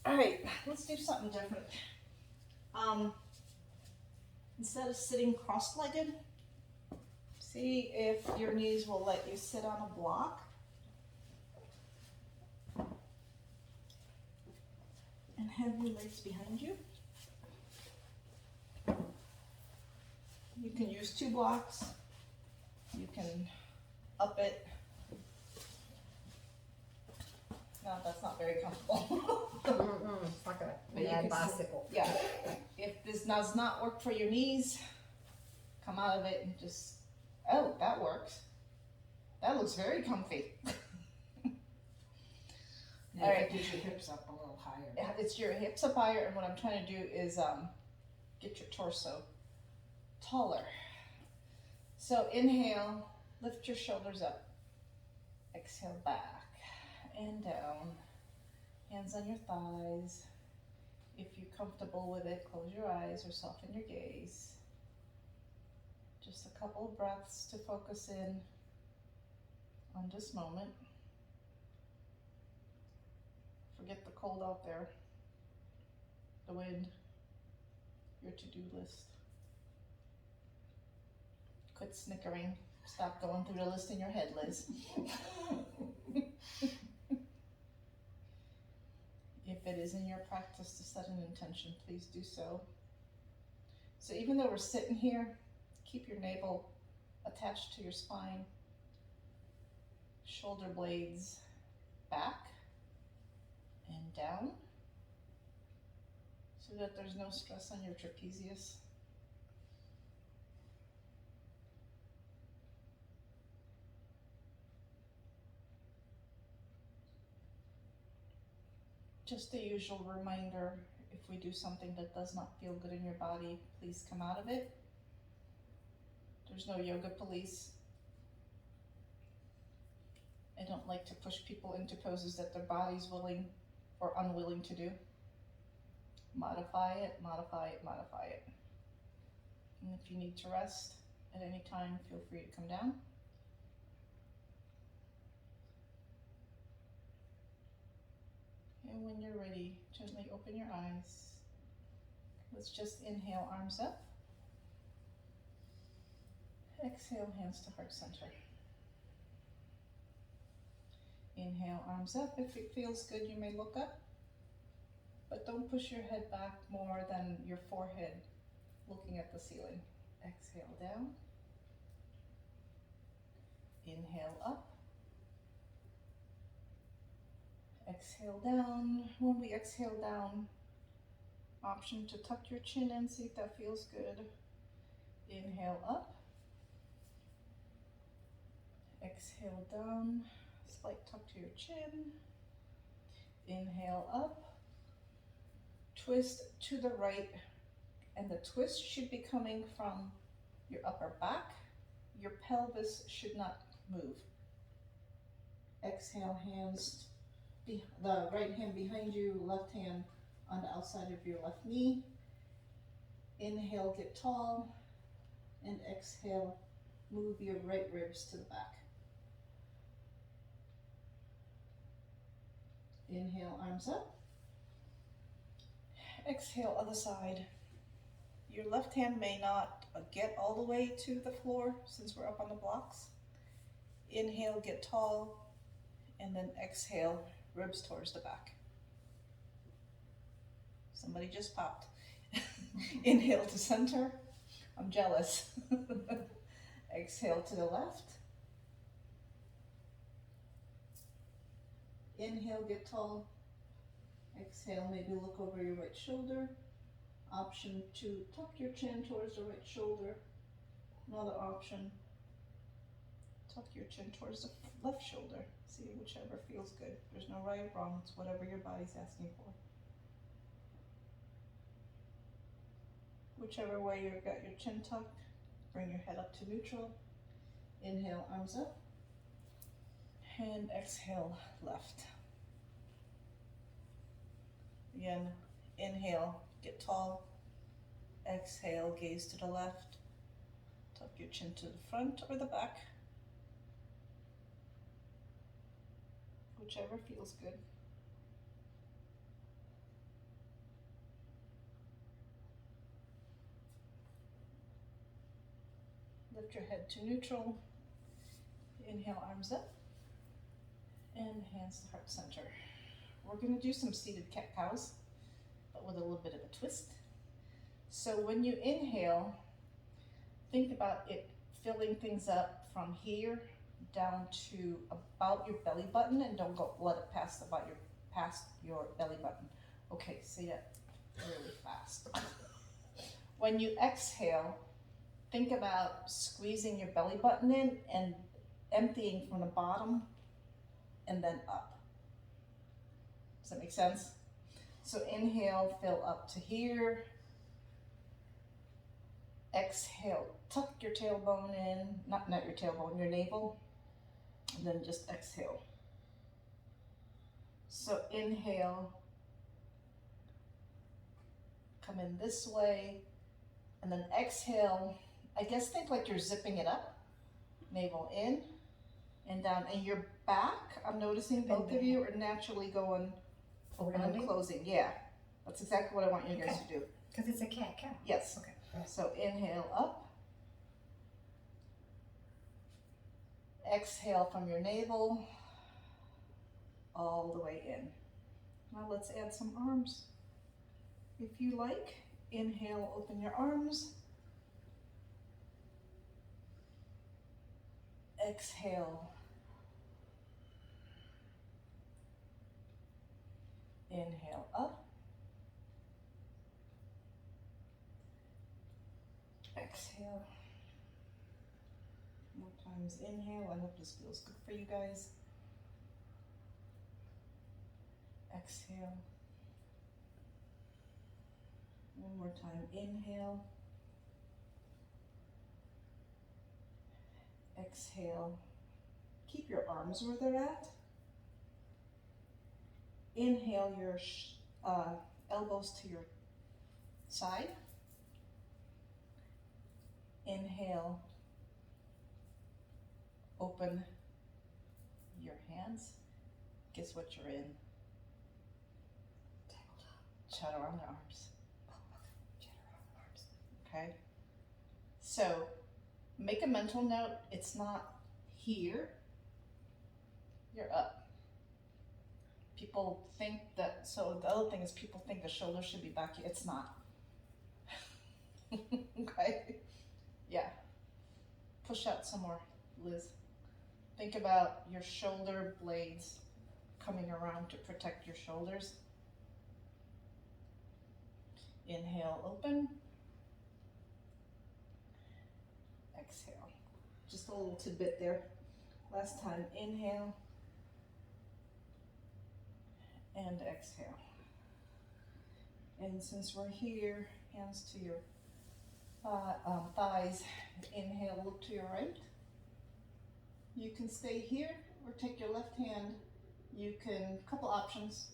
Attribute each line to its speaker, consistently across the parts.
Speaker 1: All right, let's do something different. Um, Instead of sitting cross-legged, see if your knees will let you sit on a block and have your legs behind you. You can use 2 blocks. You can up it. No, that's not very comfortable.
Speaker 2: It's not gonna
Speaker 1: But you
Speaker 2: bad
Speaker 1: can
Speaker 2: bicycle.
Speaker 1: Yeah. If this does not work for your knees, come out of it and just, oh, that works. That looks very comfy.
Speaker 2: Yeah,
Speaker 1: All right.
Speaker 2: get your hips up a little higher.
Speaker 1: Yeah, it's your hips up higher, and what I'm trying to do is get your torso taller. So inhale, lift your shoulders up. Exhale back and down. Hands on your thighs. If you're comfortable with it, close your eyes or soften your gaze. Just a couple of breaths to focus in on this moment. Forget the cold out there, the wind, your to-do list. Quit snickering. Stop going through the list in your head, Liz. If it is in your practice to set an intention, please do so. So even though we're sitting here, keep your navel attached to your spine, shoulder blades back and down, so that there's no stress on your trapezius. Just the usual reminder, if we do something that does not feel good in your body, please come out of it. There's no yoga police. I don't like to push people into poses that their body's willing or unwilling to do. Modify it, modify it, modify it. And if you need to rest at any time, feel free to come down. And when you're ready, gently open your eyes. Let's just inhale, arms up. Exhale, hands to heart center. Inhale, arms up. If it feels good, you may look up, but don't push your head back more than your forehead looking at the ceiling. Exhale down. Inhale up. Exhale down. When we exhale down, option to tuck your chin in, see if that feels good. Inhale up. Exhale down. Slight tuck to your chin. Inhale up. Twist to the right, and the twist should be coming from your upper back. Your pelvis should not move. Exhale, hands, the right hand behind you, left hand on the outside of your left knee. Inhale, get tall, and exhale, move your right ribs to the back. Inhale, arms up. Exhale, other side. Your left hand may not get all the way to the floor since we're up on the blocks. Inhale, get tall, and then exhale, ribs towards the back. Somebody just popped. Inhale to center. I'm jealous. Exhale to the left. Inhale, get tall. Exhale, maybe look over your right shoulder. Option to tuck your chin towards the right shoulder. Another option, tuck your chin towards the left shoulder. See, whichever feels good. There's no right or wrong, it's whatever your body's asking for. Whichever way you've got your chin tucked, bring your head up to neutral. Inhale, arms up. And exhale, left. Again, inhale, get tall. Exhale, gaze to the left. Tuck your chin to the front or the back. Whichever feels good. Lift your head to neutral. Inhale, arms up. And hands to heart center. We're going to do some seated cat-cows, but with a little bit of a twist. So when you inhale, think about it filling things up from here down to about your belly button, and don't go let it pass past your belly button. Okay, say that really fast. When you exhale, think about squeezing your belly button in and emptying from the bottom and then up. Does that make sense? So inhale, fill up to here. Exhale, tuck your tailbone in, not your tailbone, your navel, and then just exhale. So inhale, come in this way, and then exhale, I guess think like you're zipping it up, navel in and down, and your back, I'm noticing both of you are naturally going open and closing. Yeah, that's exactly what I want you guys to do.
Speaker 2: Because it's a cat-cow.
Speaker 1: Yes.
Speaker 2: Okay.
Speaker 1: So inhale up. Exhale from your navel all the way in. Now let's add some arms. If you like, inhale, open your arms. Exhale. Inhale up. Exhale. More times inhale. I hope this feels good for you guys. Exhale. One more time, inhale. Exhale. Keep your arms where they're at. Inhale your elbows to your side. Inhale. Open your hands. Guess what you're in? Chaturanga arms.
Speaker 2: Chaturanga arms.
Speaker 1: Okay? So, make a mental note. It's not here. You're up. People think that, so the other thing is people think the shoulder should be back here. It's not. Okay? Yeah. Push out some more, Liz. Think about your shoulder blades coming around to protect your shoulders. Inhale, open. Exhale. Just a little tidbit there. Last time, inhale and exhale. And since we're here, hands to your thighs. Inhale, look to your right. You can stay here or take your left hand. You can, couple options.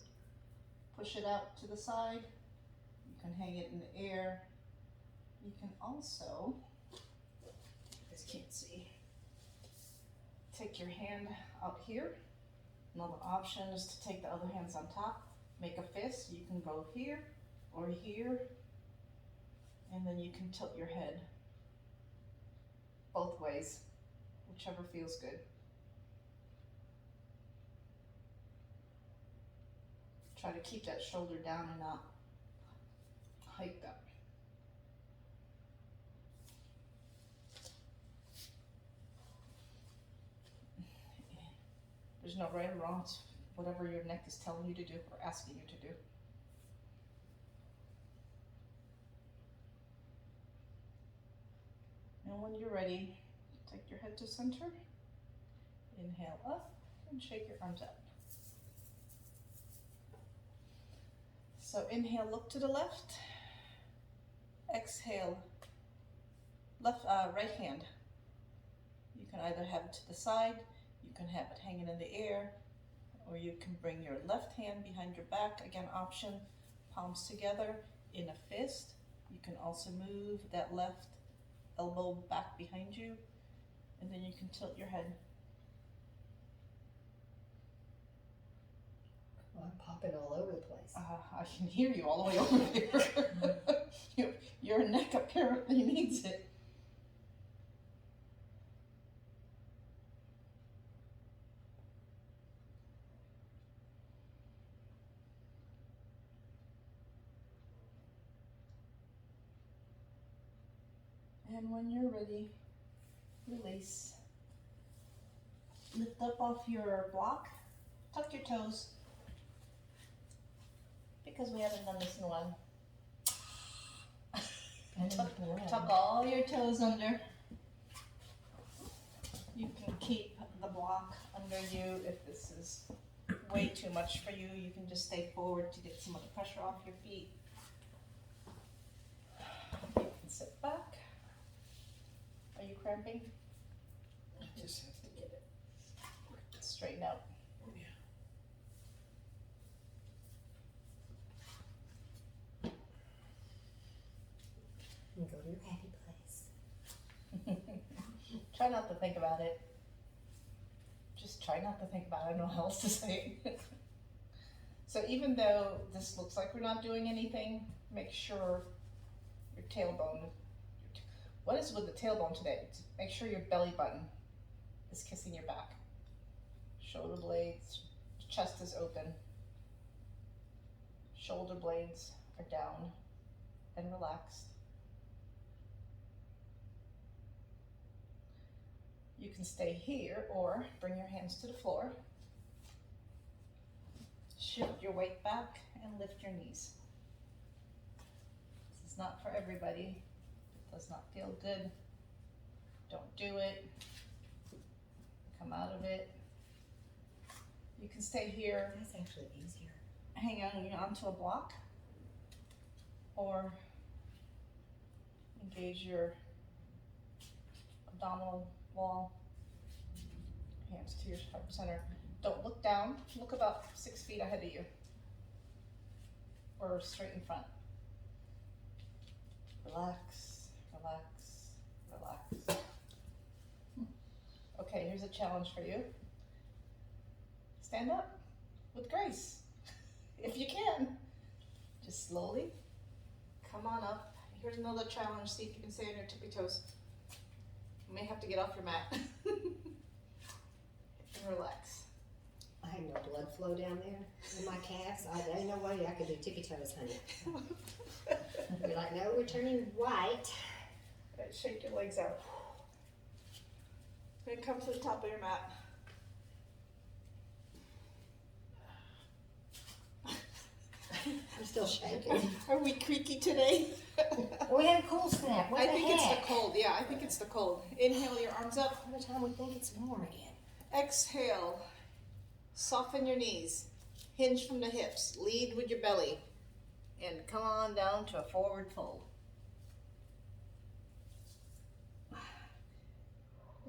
Speaker 1: Push it out to the side. You can hang it in the air. You can also, you guys can't see, take your hand up here. Another option is to take the other hands on top, make a fist. You can go here or here, and then you can tilt your head both ways, whichever feels good. Try to keep that shoulder down and not hiked up. There's no right or wrong. It's whatever your neck is telling you to do or asking you to do. And when you're ready, take your head to center. Inhale up and shake your arms out. So inhale, look to the left. Exhale, right hand. You can either have it to the side, you can have it hanging in the air, or you can bring your left hand behind your back. Again, option, palms together in a fist. You can also move that left elbow back behind you, and then you can tilt your head.
Speaker 2: Well, I'm popping all over the place.
Speaker 1: I can hear you all the way over there. Your neck apparently needs it. And when you're ready, release. Lift up off your block, tuck your toes, because we haven't done this in a while. Tuck all your toes under. You can keep the block under you. If this is way too much for you, you can just stay forward to get some of the pressure off your feet. You can sit back. Are you cramping?
Speaker 2: I just have to get it.
Speaker 1: Straighten out.
Speaker 2: And go to your happy place.
Speaker 1: Try not to think about it. Just try not to think about it. I don't know how else to say it. So even though this looks like we're not doing anything, make sure your tailbone, what is with the tailbone today? Make sure your belly button is kissing your back. Shoulder blades, chest is open. Shoulder blades are down and relaxed. You can stay here or bring your hands to the floor. Shift your weight back and lift your knees. This is not for everybody. It does not feel good. Don't do it. Come out of it. You can stay here.
Speaker 2: That's actually easier.
Speaker 1: Hang on onto a block or engage your abdominal wall. Hands to your heart center. Don't look down. Look about 6 feet ahead of you or straight in front. Relax, relax, relax. Okay, here's a challenge for you. Stand up with grace. If you can, just slowly come on up. Here's another challenge. See if you can stay on your tippy toes. You may have to get off your mat. And relax.
Speaker 2: I have no blood flow down there in my calves. Ain't no way I could do tippy toes, honey. You're like, no, we're turning white.
Speaker 1: Right, shake your legs out. Then come to the top of your mat.
Speaker 2: I'm still shaking.
Speaker 1: Are we creaky today?
Speaker 2: We had a cold snap. What
Speaker 1: I
Speaker 2: the
Speaker 1: think
Speaker 2: heck?
Speaker 1: it's the cold. Yeah, I think it's the cold. Inhale your arms up.
Speaker 2: By the time we think it's warm again.
Speaker 1: Exhale. Soften your knees. Hinge from the hips. Lead with your belly. And come on down to a forward fold.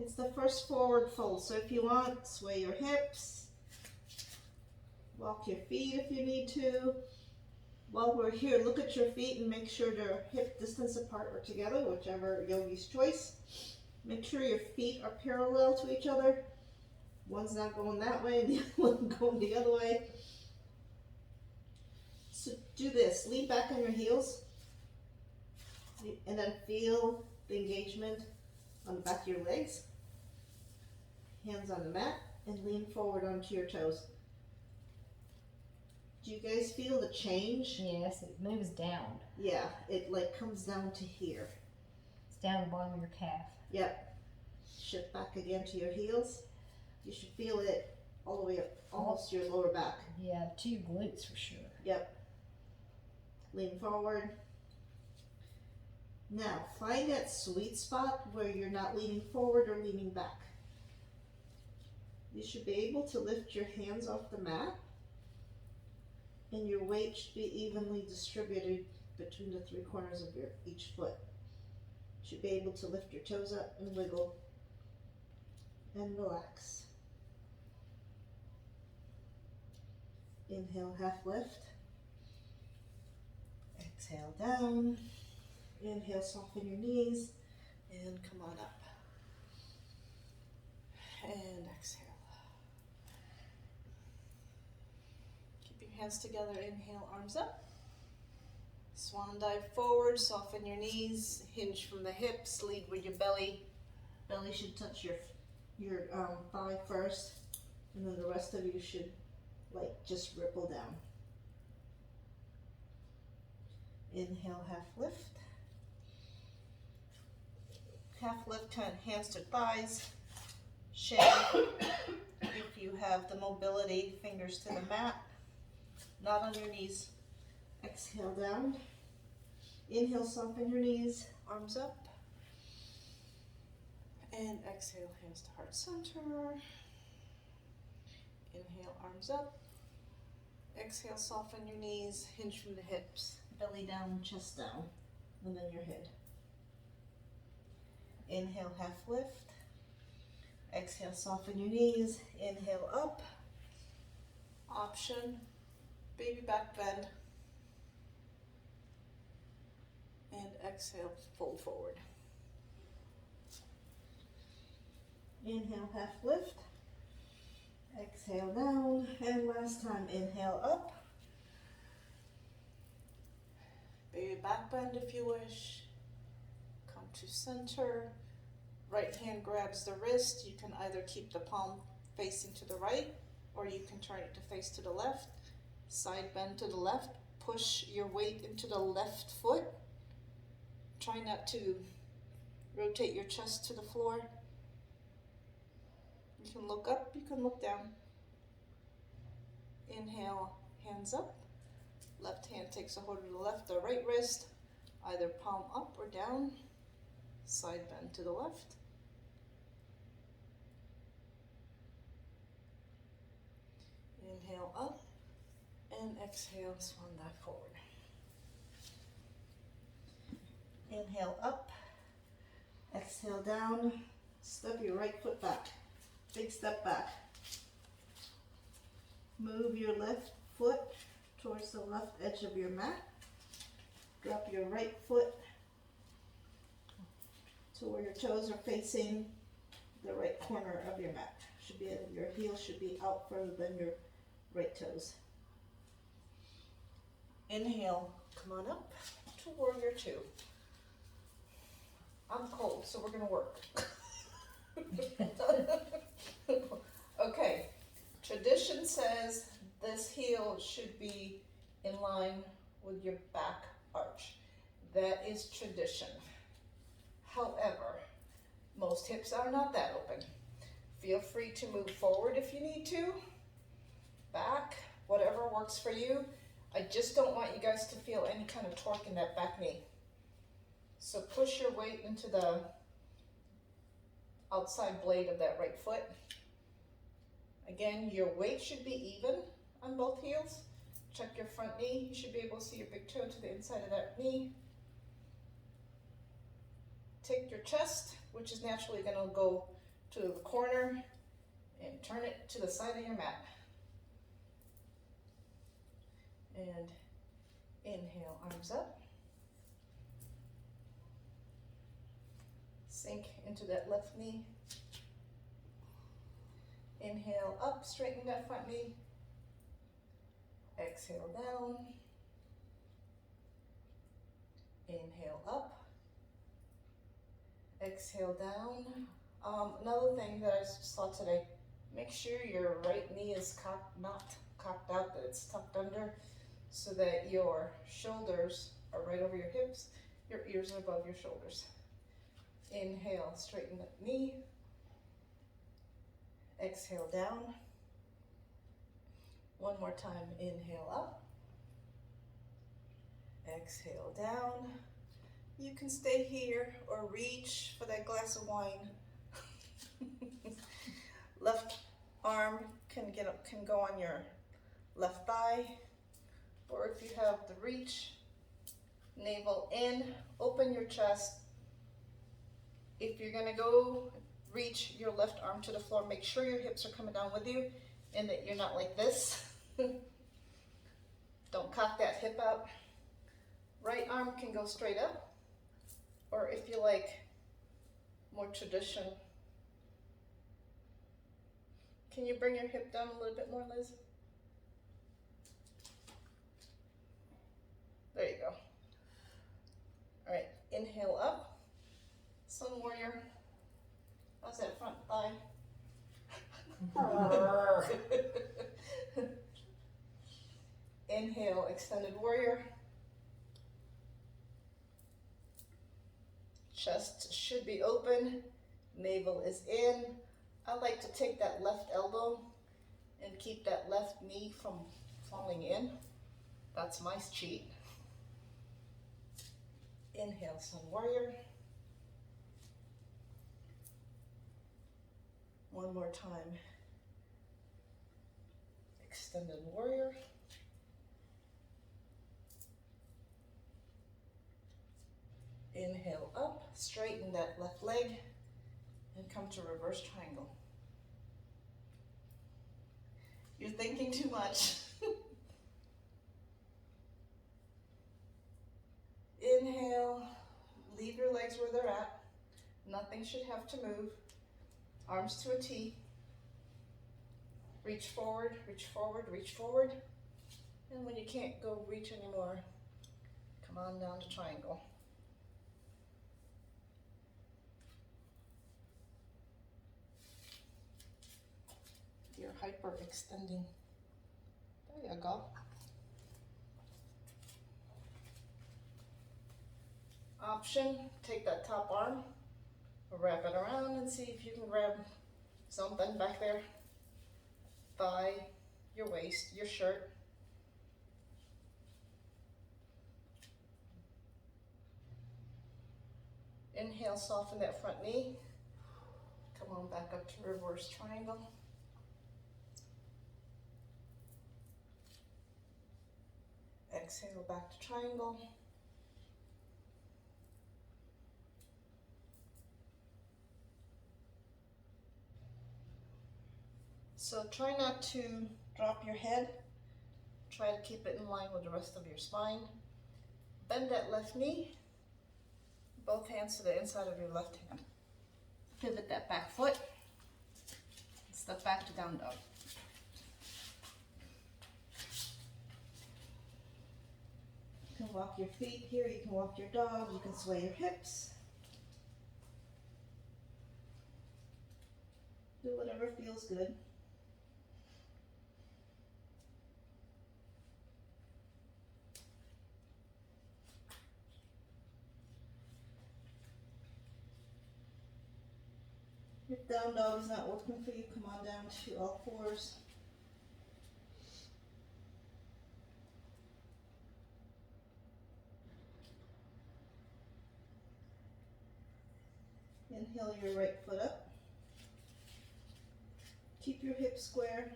Speaker 1: It's the first forward fold. So if you want, sway your hips. Walk your feet if you need to. While we're here, look at your feet and make sure they're hip distance apart or together, whichever yogi's choice. Make sure your feet are parallel to each other. One's not going that way and the other one going the other way. So do this, lean back on your heels and then feel the engagement on the back of your legs. Hands on the mat and lean forward onto your toes. Do you guys feel the change?
Speaker 2: Yes, it moves down.
Speaker 1: Yeah, it like comes down to here.
Speaker 2: It's down the bottom of your calf.
Speaker 1: Yep. Shift back again to your heels. You should feel it all the way up, almost to your lower back.
Speaker 2: Yeah, to your glutes for sure.
Speaker 1: Yep. Lean forward. Now, find that sweet spot where you're not leaning forward or leaning back. You should be able to lift your hands off the mat and your weight should be evenly distributed between the three corners of each foot. You should be able to lift your toes up and wiggle and relax. Inhale, half lift. Exhale down. Inhale, soften your knees and come on up. And exhale. Keep your hands together. Inhale, arms up. Swan dive forward, soften your knees, hinge from the hips, lead with your belly. Belly should touch your thigh first, and then the rest of you should like just ripple down. Inhale, half lift. half lift, hands to thighs. Shin, if you have the mobility, fingers to the mat, not on your knees. Exhale down. Inhale, soften your knees, arms up. And exhale, hands to heart center. Inhale, arms up. Exhale, soften your knees, hinge from the hips, belly down, chest down, and then your head. Inhale, half lift. Exhale, soften your knees. Inhale, up. Option, baby back bend. And exhale, fold forward. Inhale, half lift. Exhale down, and last time, inhale up. Baby back bend if you wish. Come to center. Right hand grabs the wrist. You can either keep the palm facing to the right, or you can turn it to face to the left. Side bend to the left. Push your weight into the left foot. Try not to rotate your chest to the floor. You can look up, you can look down. Inhale, hands up. Left hand takes a hold of the left or right wrist, either palm up or down. Side bend to the left. Inhale up, and exhale, swan dive forward. Inhale up, exhale down, step your right foot back, big step back. Move your left foot towards the left edge of your mat. Drop your right foot to where your toes are facing the right corner of your mat. Your heel should be out further than your right toes. Inhale, come on up to warrior two. I'm cold, so we're gonna work. Okay, tradition says this heel should be in line with your back arch. That is tradition. However, most hips are not that open. Feel free to move forward if you need to, back, whatever works for you. I just don't want you guys to feel any kind of torque in that back knee. So push your weight into the outside blade of that right foot. Again, your weight should be even on both heels. Check your front knee. You should be able to see your big toe to the inside of that knee. Take your chest, which is naturally going to go to the corner, and turn it to the side of your mat. And inhale, arms up. Sink into that left knee. Inhale up, straighten that front knee. Exhale down. Inhale up. Exhale down. Another thing that I saw today, make sure your right knee is not cocked out, that it's tucked under, so that your shoulders are right over your hips, your ears are above your shoulders. Inhale, straighten that knee. Exhale down. One more time, inhale up. Exhale down. You can stay here or reach for that glass of wine. Left arm can go on your left thigh, or if you have the reach, navel in, open your chest. If you're gonna go reach your left arm to the floor, make sure your hips are coming down with you and that you're not like this. Don't cock that hip out. Right arm can go straight up, or if you like more tradition, can you bring your hip down a little bit more, Liz? There you go. All right, inhale up. Sun warrior. How's that front thigh? Inhale, extended warrior. Chest should be open, navel is in. I like to take that left elbow and keep that left knee from falling in. That's my cheat. Inhale, Sun Warrior. One more time. Extended Warrior. Inhale up, straighten that left leg, and come to reverse triangle. You're thinking too much. Inhale, leave your legs where they're at. Nothing should have to move. Arms to a T. Reach forward, reach forward, reach forward. And when you can't go reach anymore, come on down to triangle. You're hyperextending. There you go. Option, take that top arm, wrap it around and see if you can grab something back there. Thigh, your waist, your shirt. Inhale, soften that front knee. Come on back up to reverse triangle. Exhale, back to triangle. So try not to drop your head. Try to keep it in line with the rest of your spine. Bend that left knee. Both hands to the inside of your left hand. Pivot that back foot. Step back to down dog. You can walk your feet here, you can walk your dog, you can sway your hips. Do whatever feels good. If down dog is not working for you, come on down to all fours. Inhale your right foot up. Keep your hips square.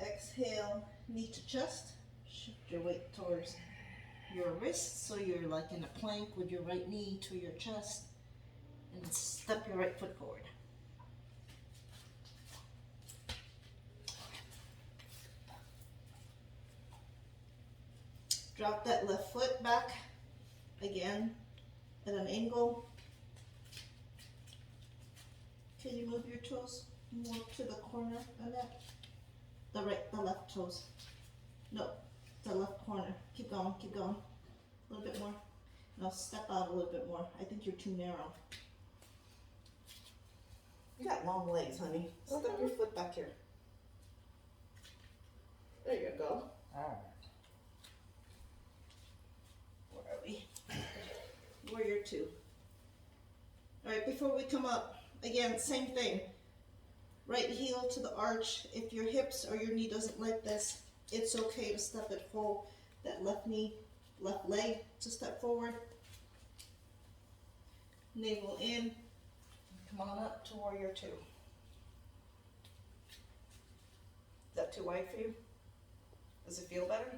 Speaker 1: Exhale, knee to chest. Shift your weight towards your wrist so you're like in a plank with your right knee to your chest. And step your right foot forward. Drop that left foot back again at an angle. Can you move your toes more to the corner of that? The left toes. No, the left corner. Keep going, keep going. A little bit more. Now step out a little bit more. I think you're too narrow. You got long legs, honey. Step your foot back here. There you go. Alright. Where are we? Warrior 2. Alright, before we come up, again, same thing. Right heel to the arch. If your hips or your knee doesn't like this, it's okay to step it full. That left knee, left leg to step forward. Navel in. Come on up to Warrior 2. Is that too wide for you? Does it feel better?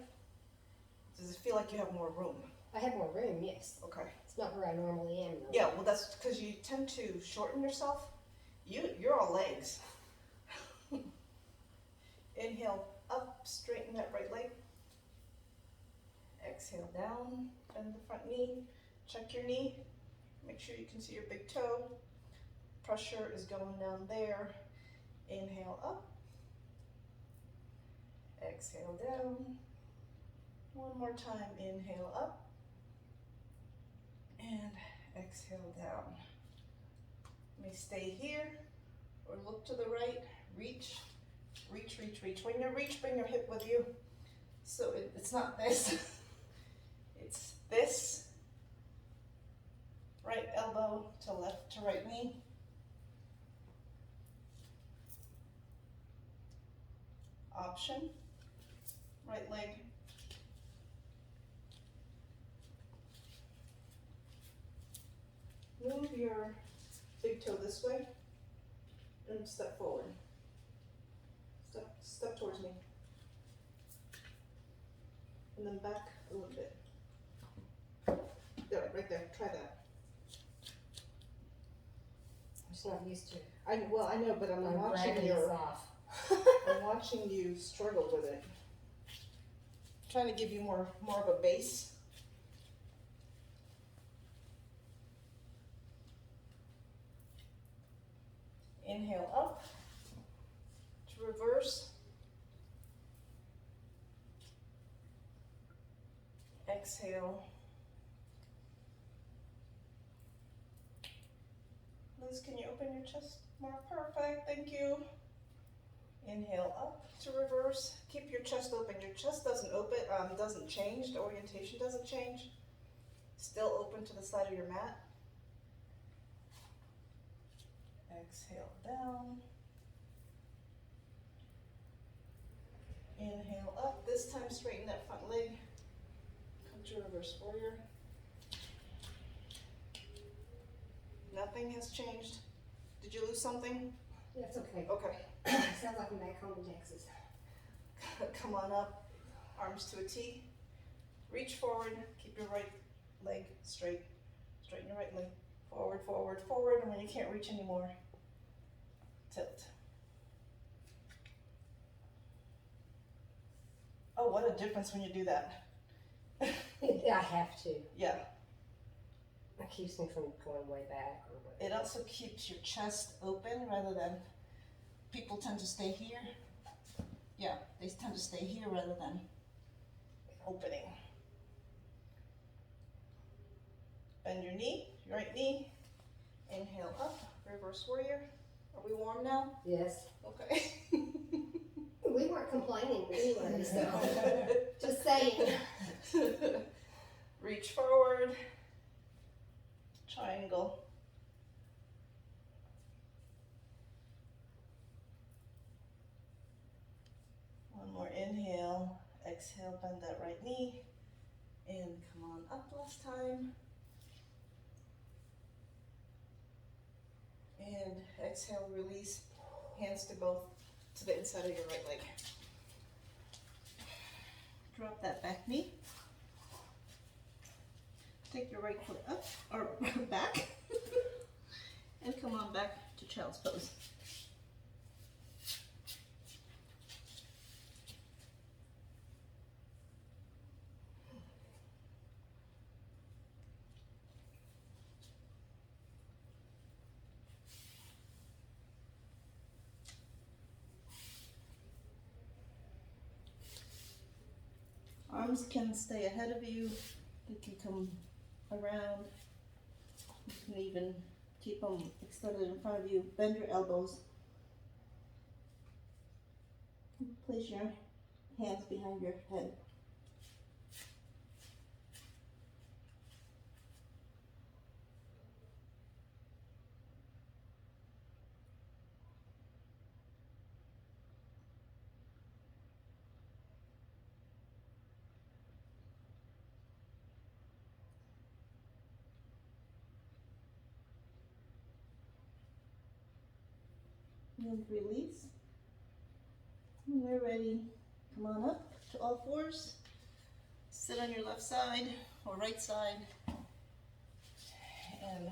Speaker 1: Does it feel like you have more room?
Speaker 2: I have more room, yes.
Speaker 1: Okay.
Speaker 2: It's not where I normally am, though.
Speaker 1: Yeah, well that's because you tend to shorten yourself. You're all legs. Inhale up, straighten that right leg. Exhale down, bend the front knee. Check your knee. Make sure you can see your big toe. Pressure is going down there. Inhale up. Exhale down. One more time. Inhale up. And exhale down. You may stay here or look to the right. Reach, reach, reach, reach. When you reach, bring your hip with you. So it's not this. It's this right elbow to left to right knee. Option, right leg. Move your big toe this way and step forward. Step towards me. And then back a little bit. There, right there, try that.
Speaker 2: I'm just not used to it.
Speaker 1: I know, but I'm
Speaker 2: My
Speaker 1: watching
Speaker 2: gravity is off.
Speaker 1: I'm watching you struggle with it. Trying to give you more of a base. Inhale up to reverse. Exhale. Liz, can you open your chest more? Perfect, thank you. Inhale up to reverse. Keep your chest open. Your chest doesn't open, doesn't change. The orientation doesn't change. Still open to the side of your mat. Exhale down. Inhale up. This time straighten that front leg. Come to reverse warrior. Nothing has changed. Did you lose something?
Speaker 2: That's okay.
Speaker 1: Okay.
Speaker 2: Sounds like I'm back home in Texas.
Speaker 1: Come on up. Arms to a T. Reach forward. Keep your right leg straight. Straighten your right leg. Forward, forward, forward. And when you can't reach anymore, tilt. Oh, what a difference when you do that.
Speaker 2: I have to.
Speaker 1: Yeah.
Speaker 2: It keeps me from going way back or whatever.
Speaker 1: It also keeps your chest open rather than people tend to stay here. Yeah, they tend to stay here rather than opening. Bend your knee, your right knee. Inhale up, reverse warrior. Are we warm now?
Speaker 2: Yes.
Speaker 1: Okay.
Speaker 2: We weren't complaining anyway, so just saying.
Speaker 1: Reach forward. Triangle. One more inhale. Exhale, bend that right knee. And come on up last time. And exhale, release. Hands to the inside of your right leg. Drop that back knee. Take your right foot up, or back, and come on back to child's pose. Arms can stay ahead of you. They can come around. You can even keep them extended in front of you. Bend your elbows. Place your hands behind your head. And release. When we're ready, come on up to all fours. Sit on your left side or right side. And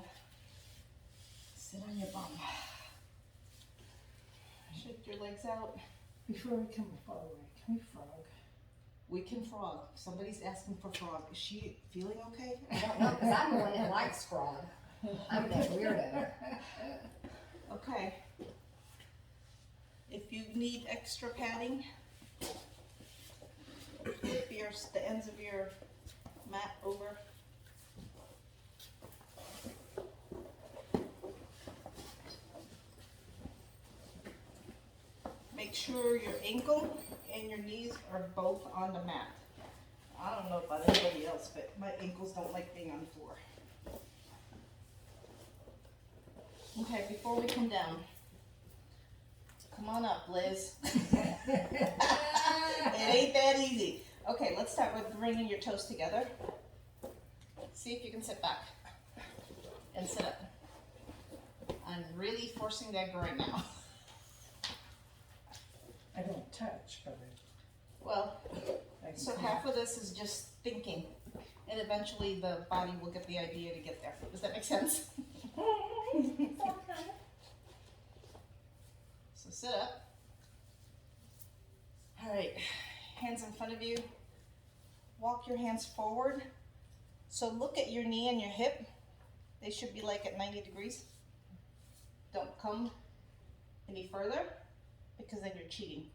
Speaker 1: sit on your bum. Shift your legs out.
Speaker 2: Before we come forward, can we frog?
Speaker 1: We can frog. Somebody's asking for frog. Is she feeling okay?
Speaker 2: I don't know, because I'm the one that likes frog. I'm that weirdo.
Speaker 1: Okay. If you need extra padding, flip the ends of your mat over. Make sure your ankle and your knees are both on the mat. I don't know about anybody else, but my ankles don't like being on the floor. Okay, before we come down, come on up, Liz. It ain't that easy. Okay, let's start with bringing your toes together. See if you can sit back and sit up. I'm really forcing that groin now.
Speaker 3: I don't touch, but
Speaker 1: Well,
Speaker 3: I can
Speaker 1: so
Speaker 3: see
Speaker 1: half of this is just thinking, and eventually the body will get the idea to get there. Does that make sense? So sit up. All right, hands in front of you. Walk your hands forward. So look at your knee and your hip. They should be like at 90 degrees. Don't come any further because then you're cheating.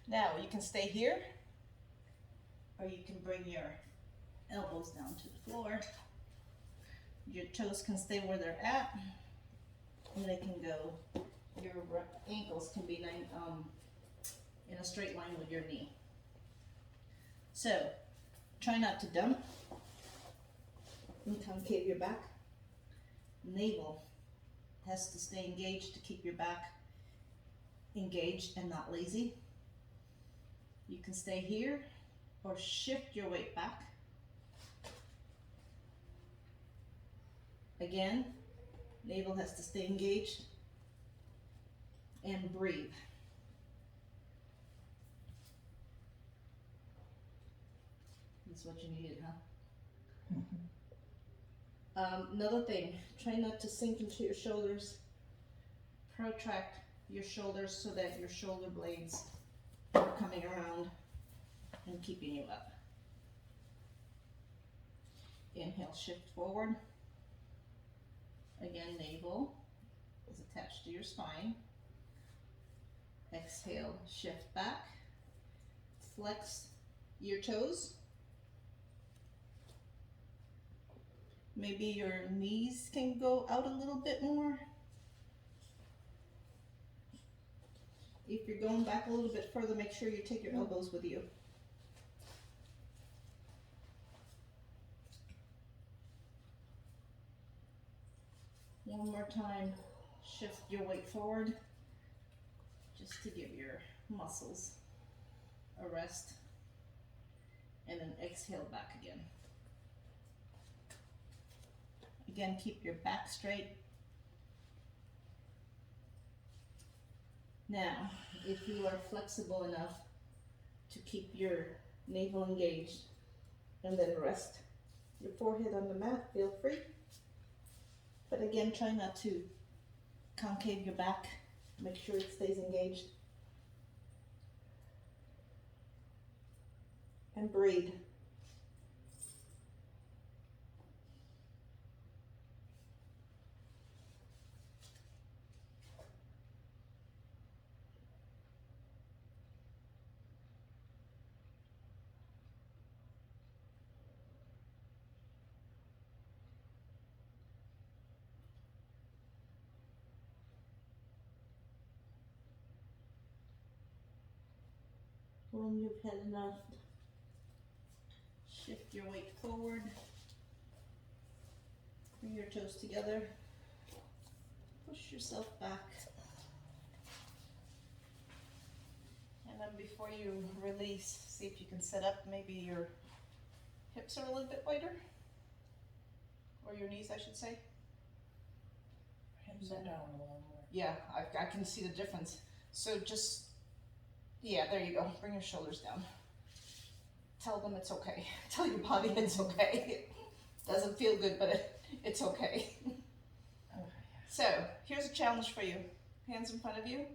Speaker 1: Now you can stay here, or you can bring your elbows down to the floor. Your toes can stay where they're at, and they can go. Your ankles can be in a straight line with your knee. So try not to dump. And concave your back. Navel has to stay engaged to keep your back engaged and not lazy. You can stay here or shift your weight back. Again, navel has to stay engaged and breathe. That's what you needed, huh? Another thing, try not to sink into your shoulders. Protract your shoulders so that your shoulder blades are coming around and keeping you up. Inhale, shift forward. Again, navel is attached to your spine. Exhale, shift back. Flex your toes. Maybe your knees can go out a little bit more. If you're going back a little bit further, make sure you take your elbows with you. One more time, shift your weight forward, just to give your muscles a rest, and then exhale back again. Again, keep your back straight. Now, if you are flexible enough to keep your navel engaged and then rest your forehead on the mat, feel free. But again, try not to concave your back. Make sure it stays engaged. And breathe. When you've had enough, shift your weight forward. Bring your toes together. Push yourself back. And then before you release, see if you can sit up. Maybe your hips are a little bit wider. Or your knees, I should say.
Speaker 3: hips are down a little more.
Speaker 1: Yeah, I can see the difference. So just, yeah, there you go. Bring your shoulders down. Tell them it's okay. Tell your body it's okay. It doesn't feel good, but it's okay.
Speaker 3: Okay.
Speaker 1: So, here's a challenge for you. Hands in front of you.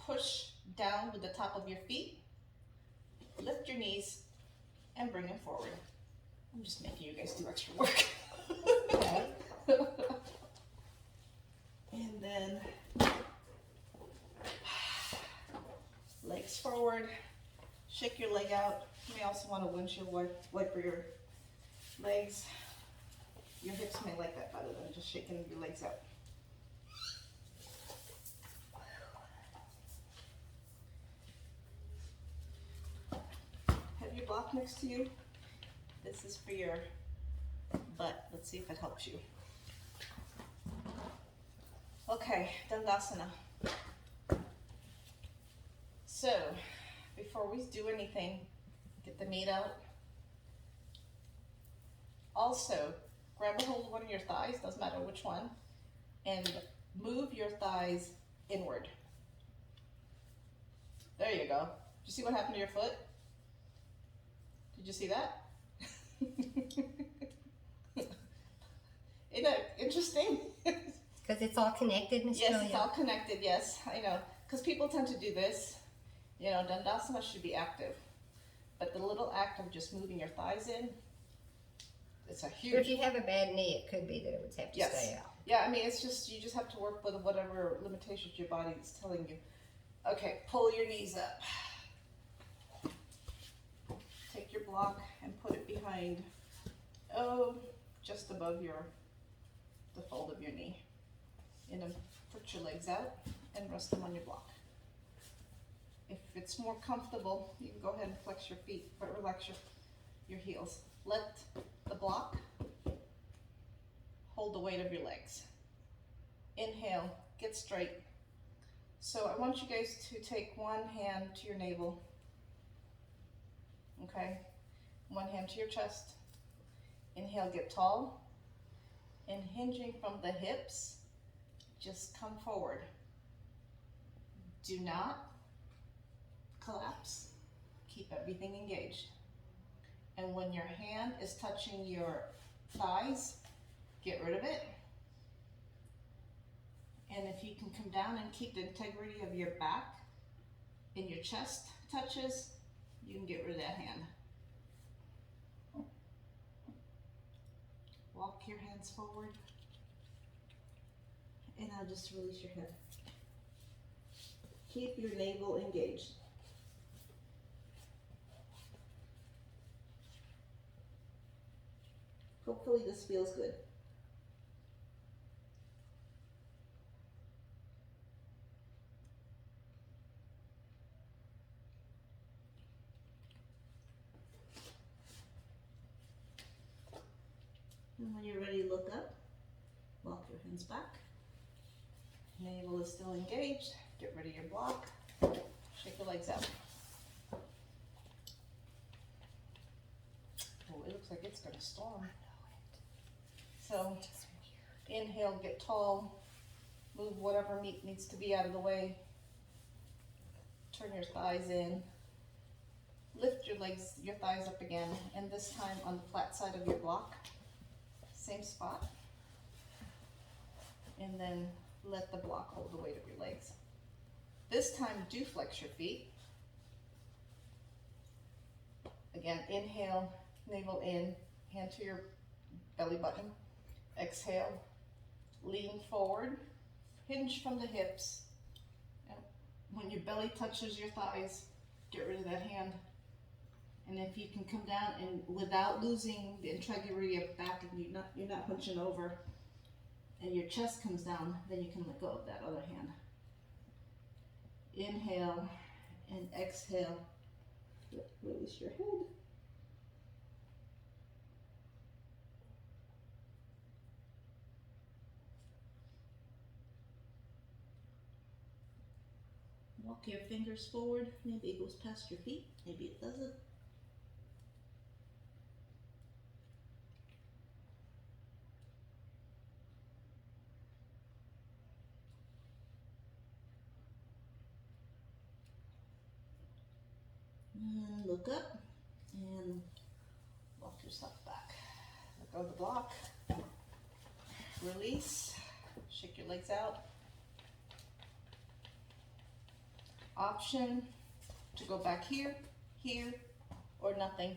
Speaker 1: Push down with the top of your feet. Lift your knees and bring them forward. I'm just making you guys do extra work.
Speaker 2: Okay.
Speaker 1: And then legs forward, shake your leg out. You may also want to windshield wiper your legs. Your hips may like that better than just shaking your legs out. Have your block next to you. This is for your butt. Let's see if it helps you. Okay, Dandasana. So, before we do anything, get the meat out. Also, grab a hold of one of your thighs, doesn't matter which one, and move your thighs inward. There you go. Did you see what happened to your foot? Did you see that? Isn't that interesting?
Speaker 2: Because it's all connected, Miss
Speaker 1: Yes,
Speaker 2: Julia.
Speaker 1: it's all connected, yes. I know. Because people tend to do this. You know, Dandasana should be active. But the little act of just moving your thighs in, it's a
Speaker 2: But if
Speaker 1: huge...
Speaker 2: you have a bad knee, it could be that it would have to
Speaker 1: Yes.
Speaker 2: stay out.
Speaker 1: Yeah, I mean, it's just, you just have to work with whatever limitations your body is telling you. Okay, pull your knees up. Take your block and put it behind, just above the fold of your knee. And then put your legs out and rest them on your block. If it's more comfortable, you can go ahead and flex your feet, but relax your heels. Let the block hold the weight of your legs. Inhale, get straight. So I want you guys to take one hand to your navel. Okay? One hand to your chest. Inhale, get tall. And hinging from the hips, just come forward. Do not collapse. Keep everything engaged. And when your hand is touching your thighs, get rid of it. And if you can come down and keep the integrity of your back and your chest touches, you can get rid of that hand. Walk your hands forward. And now just release your head. Keep your navel engaged. Hopefully this feels good. And when you're ready, look up. Walk your hands back. Navel is still engaged. Get rid of your block. Shake the legs out. Oh, it looks like it's gonna storm. So, inhale, get tall. Move whatever meat needs to be out of the way. Turn your thighs in. Lift your legs, your thighs up again, and this time on the flat side of your block. Same spot. And then let the block hold the weight of your legs. This time, do flex your feet. Again, inhale, navel in, hand to your belly button. Exhale, lean forward, hinge from the hips. And when your belly touches your thighs, get rid of that hand. And if you can come down and without losing the integrity of back, and you're not hunching over, and your chest comes down, then you can let go of that other hand. Inhale and exhale. Release your head. Walk your fingers forward. Maybe it goes past your feet. Maybe it doesn't. And look up and walk yourself back. Let go of the block. Release. Shake your legs out. Option to go back here, here, or nothing.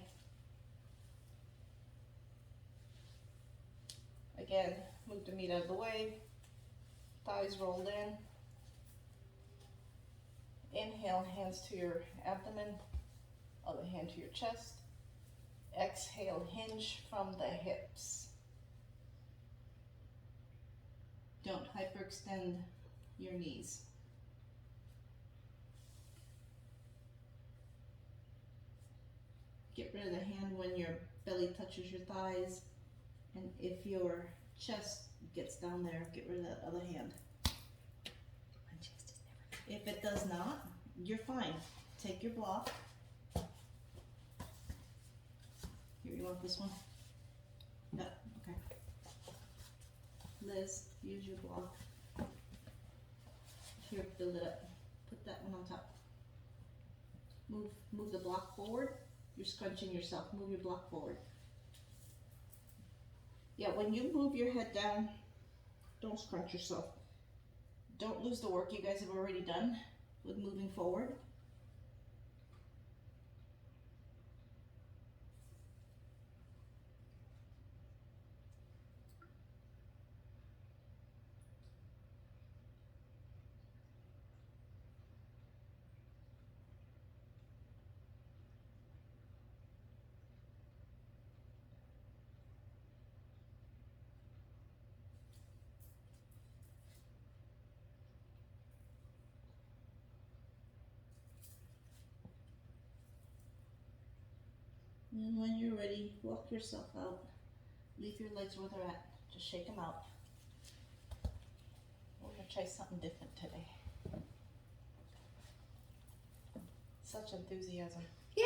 Speaker 1: Again, move the meat out of the way. Thighs rolled in. Inhale, hands to your abdomen. Other hand to your chest. Exhale, hinge from the hips. Don't hyperextend your knees. Get rid of the hand when your belly touches your thighs, and if your chest gets down there, get rid of that other hand.
Speaker 2: My chest is never.
Speaker 1: If it does not, you're fine. Take your block. Here, you want this one? No, okay. Liz, use your block. Here, build it up. Put that one on top. Move the block forward. You're scrunching yourself. Move your block forward. Yeah, when you move your head down, don't scrunch yourself. Don't lose the work you guys have already done with moving forward. And when you're ready, walk yourself out. Leave your legs where they're at. Just shake them out. We're gonna try something different today. Such enthusiasm.
Speaker 2: Yay!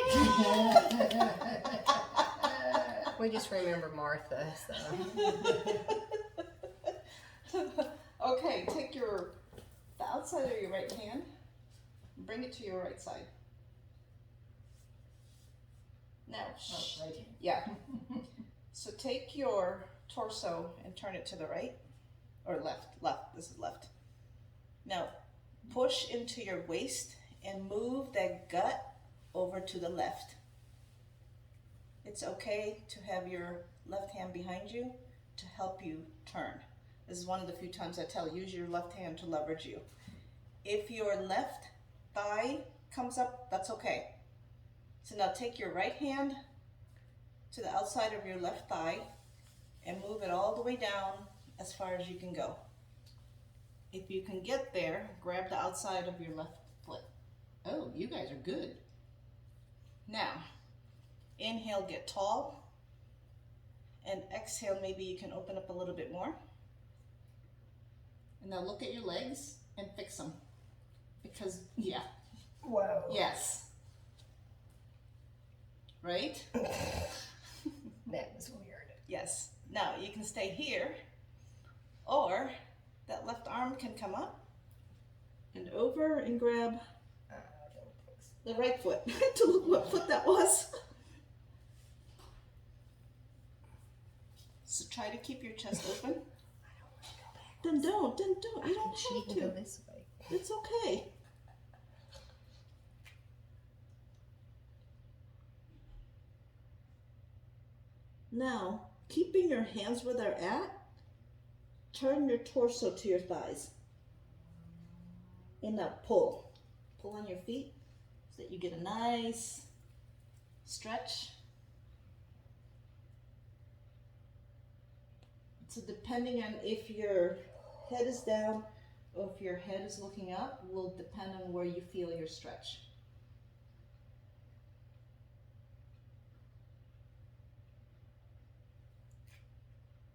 Speaker 2: We just remember Martha, so.
Speaker 1: Okay, take the outside of your right hand, bring it to your right side. Now,
Speaker 3: Oh, right hand.
Speaker 1: yeah. So take your torso and turn it to the right, or left, this is left. Now, push into your waist and move that gut over to the left. It's okay to have your left hand behind you to help you turn. This is one of the few times I tell you, use your left hand to leverage you. If your left thigh comes up, that's okay. So now take your right hand to the outside of your left thigh and move it all the way down as far as you can go. If you can get there, grab the outside of your left foot. Oh, you guys are good. Now, inhale, get tall, and exhale, maybe you can open up a little bit more. And now look at your legs and fix them. Because, yeah,
Speaker 3: Whoa.
Speaker 1: yes. Right?
Speaker 2: That was weird.
Speaker 1: Yes. Now you can stay here, or that left arm can come up and over and grab
Speaker 2: I don't think so.
Speaker 1: the right foot. To look what foot that was. So try to keep your chest open. Then don't. You don't
Speaker 2: She
Speaker 1: have
Speaker 2: can go
Speaker 1: to.
Speaker 2: this way.
Speaker 1: It's okay. Now, keeping your hands where they're at, turn your torso to your thighs. And now pull. Pull on your feet so that you get a nice stretch. So depending on if your head is down or if your head is looking up will depend on where you feel your stretch.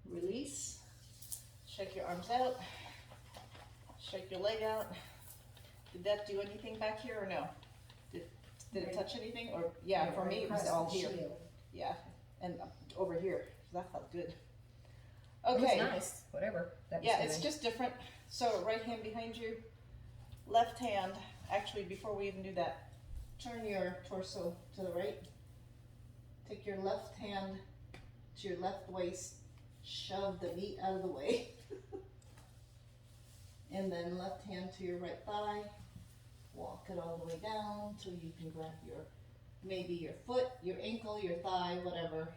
Speaker 1: Release. Shake your arms out. Shake your leg out. Did that do anything back here or no? Did it touch anything? Or yeah, for me it was
Speaker 3: Across
Speaker 1: all
Speaker 3: the
Speaker 1: here.
Speaker 3: shield.
Speaker 1: Yeah, and over here. So that felt good.
Speaker 2: It
Speaker 1: Okay.
Speaker 2: was nice. Whatever. That was
Speaker 1: Yeah, it's
Speaker 2: doing.
Speaker 1: just different. So right hand behind you, left hand. Actually, before we even do that, turn your torso to the right. Take your left hand to your left waist. Shove the meat out of the way. And then left hand to your right thigh. Walk it all the way down till you can grab maybe your foot, your ankle, your thigh, whatever.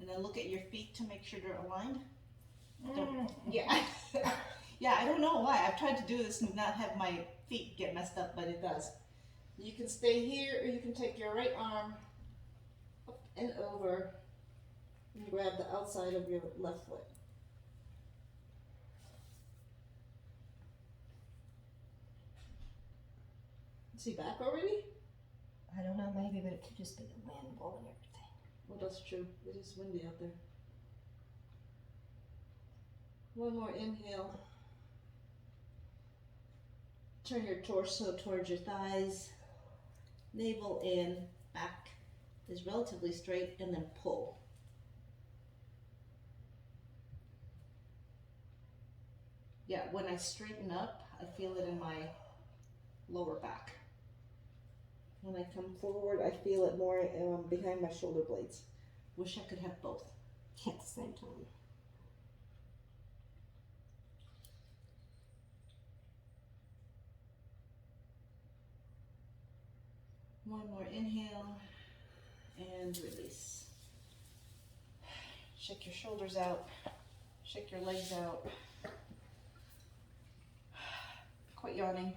Speaker 1: And then look at your feet to make sure they're aligned. Yeah. Yeah, I don't know why. I've tried to do this and not have my feet get messed up, but it does. You can stay here or you can take your right arm up and over and grab the outside of your left foot. Is he back already?
Speaker 2: I don't know, maybe, but it could just be the wind blowing everything.
Speaker 1: Well, that's true. It is windy out there. One more inhale. Turn your torso towards your thighs. Navel in, back is relatively straight, and then pull. Yeah, when I straighten up, I feel it in my lower back. When I come forward, I feel it more behind my shoulder blades. Wish I could have both
Speaker 2: At the same time.
Speaker 1: One more inhale and release. Shake your shoulders out. Shake your legs out. Quit yawning.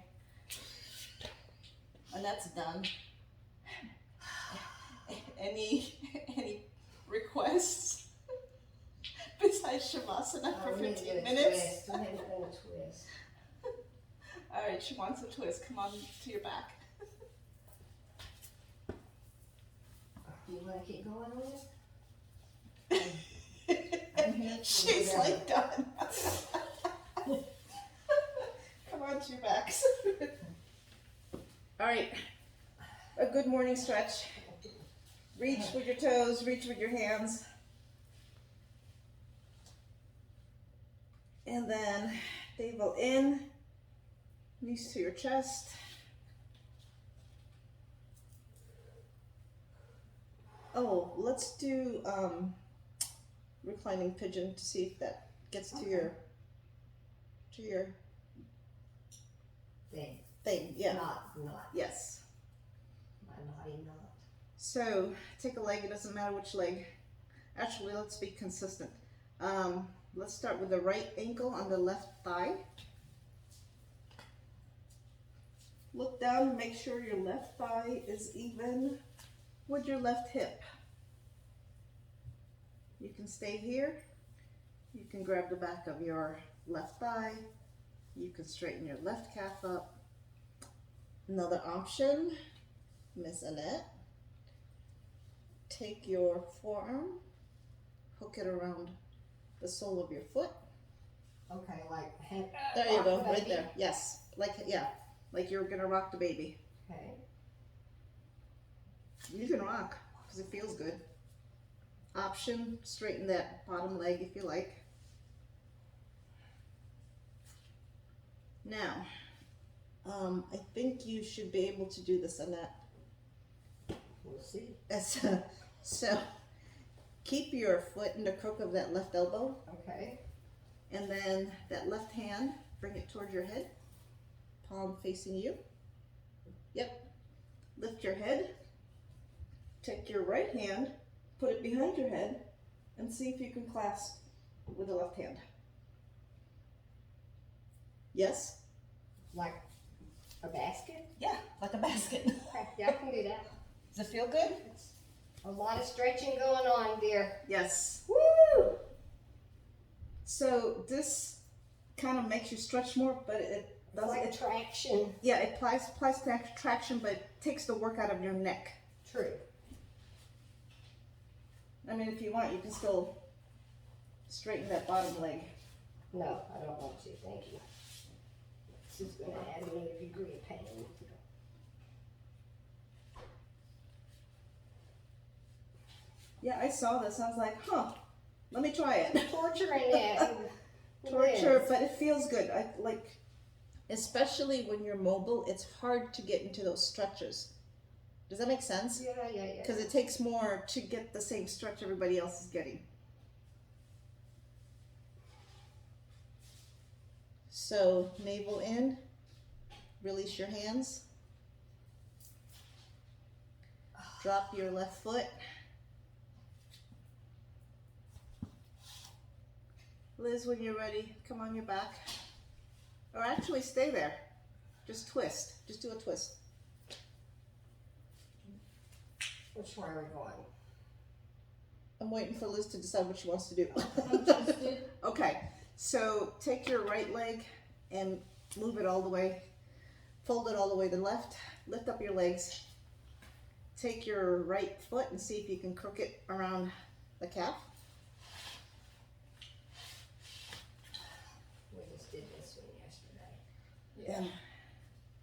Speaker 1: And that's done. Any requests besides Shavasana for 15 minutes?
Speaker 2: We haven't done a twist.
Speaker 1: All right, she wants a twist. Come on to your back.
Speaker 2: You want to keep going on this?
Speaker 1: She's like done. Come on to your backs. All right, a good morning stretch. Reach with your toes, reach with your hands. And then navel in, knees to your chest. Oh, let's do reclining pigeon to see if that gets to your thing. Yeah.
Speaker 2: Not.
Speaker 1: Yes.
Speaker 2: My naughty knot.
Speaker 1: So take a leg. It doesn't matter which leg. Actually, let's be consistent. Let's start with the right ankle on the left thigh. Look down. Make sure your left thigh is even with your left hip. You can stay here. You can grab the back of your left thigh. You can straighten your left calf up. Another option, Miss Annette. Take your forearm, hook it around the sole of your foot.
Speaker 2: Okay, like
Speaker 1: There you go, right there. Yes, like you're gonna rock the baby.
Speaker 2: Okay.
Speaker 1: You can rock because it feels good. Option, straighten that bottom leg if you like. Now, I think you should be able to do this, Annette.
Speaker 2: We'll see.
Speaker 1: So, keep your foot in the crook of that left elbow,
Speaker 2: Okay.
Speaker 1: and then that left hand, bring it toward your head, palm facing you. Yep. Lift your head. Take your right hand, put it behind your head, and see if you can clasp with the left hand. Yes?
Speaker 2: Like a basket?
Speaker 1: Yeah, like a basket.
Speaker 2: Okay, yeah, I can do that.
Speaker 1: Does it feel good?
Speaker 2: It's a lot of stretching going on, dear.
Speaker 1: Yes.
Speaker 2: Woo!
Speaker 1: So this kind of makes you stretch more, but it
Speaker 2: It's
Speaker 1: doesn't.
Speaker 2: like traction.
Speaker 1: Yeah, it applies traction, but it takes the work out of your neck.
Speaker 2: True.
Speaker 1: I mean, if you want, you can still straighten that bottom leg.
Speaker 2: No, I don't want to. Thank you. This is going to add another degree of pain.
Speaker 1: Yeah, I saw this. I was like, huh, let me try it.
Speaker 2: Torturing it.
Speaker 1: Torture, but it feels good. I like, especially when you're mobile, it's hard to get into those stretches. Does that make sense?
Speaker 2: Yeah.
Speaker 1: Because it takes more to get the same stretch everybody else is getting. So navel in, release your hands. Drop your left foot. Liz, when you're ready, come on your back. Or actually stay there. Just twist. Just do a twist.
Speaker 2: Which way are we going?
Speaker 1: I'm waiting for Liz to decide what she wants to do.
Speaker 2: I'm twisted.
Speaker 1: Okay, so take your right leg and move it all the way. Fold it all the way to the left. Lift up your legs. take your right foot and see if you can crook it around the calf.
Speaker 2: We just did this one yesterday.
Speaker 1: Yeah.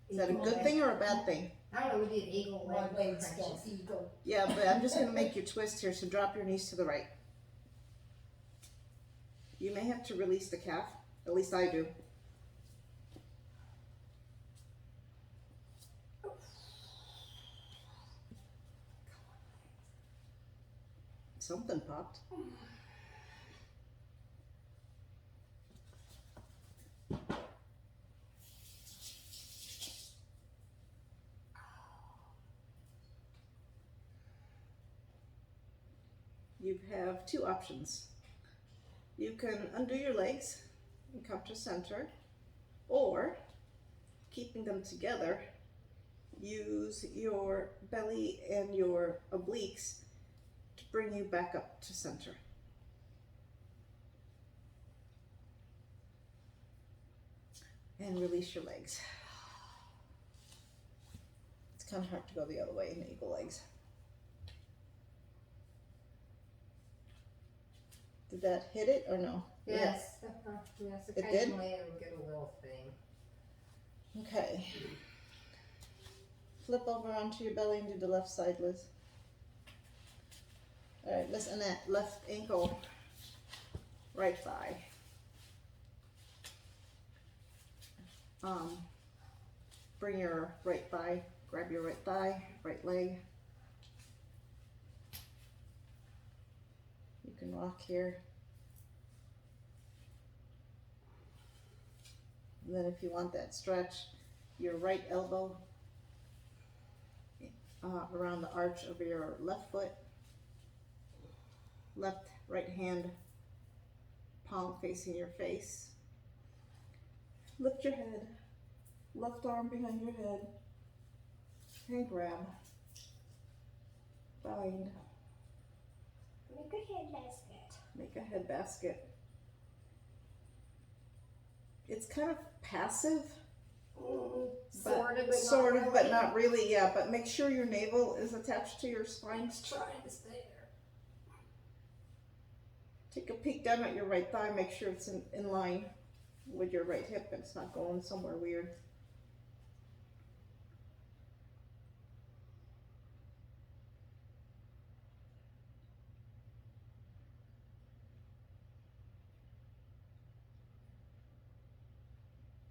Speaker 1: Is that a good thing or a bad thing?
Speaker 2: I don't know, we did eagle
Speaker 3: My
Speaker 2: leg
Speaker 3: legs go
Speaker 2: crunches.
Speaker 3: eagle.
Speaker 1: Yeah, but I'm just gonna make you twist here, so drop your knees to the right. You may have to release the calf, at least I do. Something popped. You have two options. You can undo your legs and come to center, or keeping them together, use your belly and your obliques to bring you back up to center. And release your legs. It's kind of hard to go the other way in the eagle legs. Did that hit it or no?
Speaker 2: Yes, yes,
Speaker 1: It did?
Speaker 2: occasionally it'll get a little thing.
Speaker 1: Okay. Flip over onto your belly and do the left side, Liz. Alright, Liz, Annette, left ankle, right thigh. Bring your right thigh, grab your right thigh, right leg. You can rock here. And then if you want that stretch, your right elbow around the arch of your left foot, right hand, palm facing your face. Lift your head, left arm behind your head, and grab, bind,
Speaker 2: Make a head basket.
Speaker 1: make a head basket. It's kind of passive,
Speaker 2: Sort of, but
Speaker 1: sort
Speaker 2: not
Speaker 1: of,
Speaker 2: really.
Speaker 1: but not really. Yeah, but make sure your navel is attached to your spine.
Speaker 2: It's trying to stay there.
Speaker 1: Take a peek down at your right thigh. Make sure it's in line with your right hip and it's not going somewhere weird.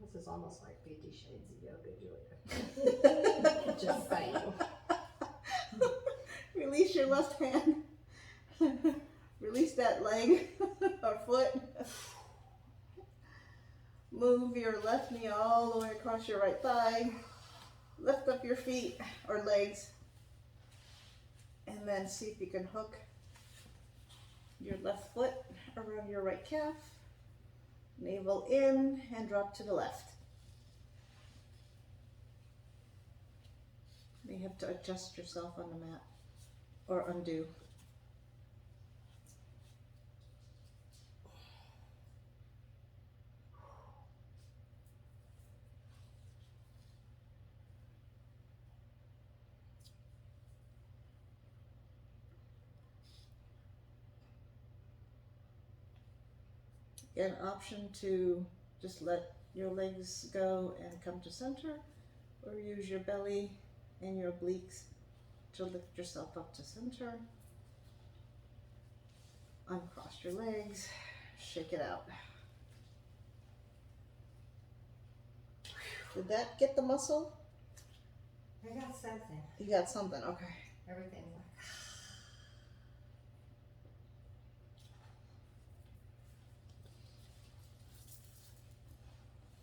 Speaker 2: This is almost like 50 Shades of Yoga, Julia. Just saying.
Speaker 1: Release your left hand. Release that leg or foot. Move your left knee all the way across your right thigh. Lift up your feet or legs. And then see if you can hook your left foot around your right calf. Navel in and drop to the left. You may have to adjust yourself on the mat or undo. An option to just let your legs go and come to center, or use your belly and your obliques to lift yourself up to center. Uncross your legs, shake it out. Did that get the muscle?
Speaker 2: I got something.
Speaker 1: You got something, okay.
Speaker 2: Everything's like.